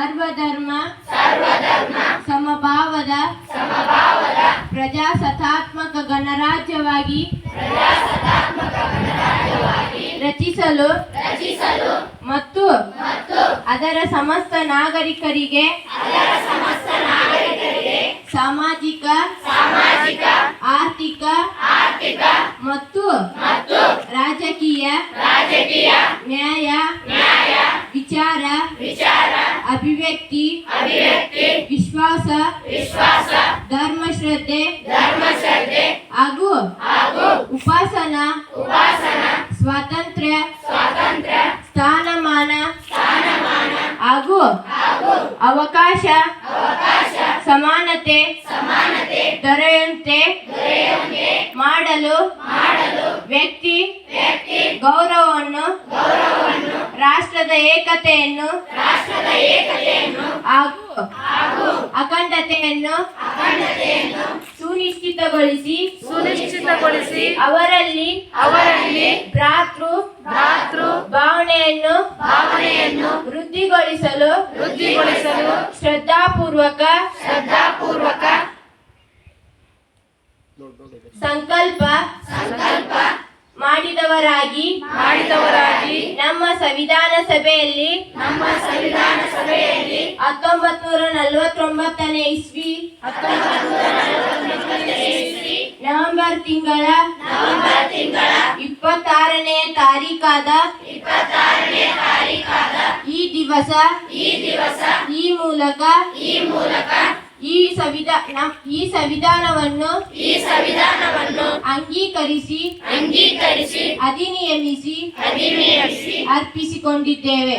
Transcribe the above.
ಸರ್ವಧರ್ಮ ಸಮಭಾವದ ಪ್ರಜಾಸತ್ತಾತ್ಮಕ ಗಣರಾಜ್ಯವಾಗಿ ರಚಿಸಲು ಮತ್ತು ಅದರ ಸಮಸ್ತ ನಾಗರಿಕರಿಗೆ ಸಾಮಾಜಿಕ ಆರ್ಥಿಕ ಮತ್ತು ರಾಜಕೀಯ ನ್ಯಾಯ ವಿಚಾರ ಅಭಿವ್ಯಕ್ತಿ ವಿಶ್ವಾಸ ಧರ್ಮಶ್ರದ್ಧೆ ಹಾಗೂ ಉಪಾಸನಾ ಸ್ವಾತಂತ್ರ್ಯ ಸ್ಥಾನಮಾನ ಹಾಗೂ ಅವಕಾಶ ಸಮಾನತೆ ದೊರೆಯುವಂತೆ ಮಾಡಲು ವ್ಯಕ್ತಿ ಗೌರವವನ್ನು ರಾಷ್ಟ್ರದ ಏಕತೆಯನ್ನು ಹಾಗೂ ಅಖಂಡತೆಯನ್ನು ಸುನಿಶ್ಚಿತಗೊಳಿಸಿ ಅವರಲ್ಲಿ ಭ್ರಾತೃ ಭಾವನೆಯನ್ನು ವೃದ್ಧಿಗೊಳಿಸಲು ಶ್ರದ್ಧಾಪೂರ್ವಕ ಸಂಕಲ್ಪ ಮಾಡಿದವರಾಗಿ ನಮ್ಮ ಸಂವಿಧಾನ ಸಭೆಯಲ್ಲಿ 1949ನೇ ಇಸ್ವಿ ನವೆಂಬರ್ ತಿಂಗಳ 26ನೇ ತಾರೀಖಾದ ಈ ದಿವಸ ಈ ಮೂಲಕ ಈ ಸಂವಿಧಾನವನ್ನು ಅಂಗೀಕರಿಸಿ ಅಧಿನಿಯಮಿಸಿ ಅರ್ಪಿಸಿಕೊಂಡಿದ್ದೇವೆ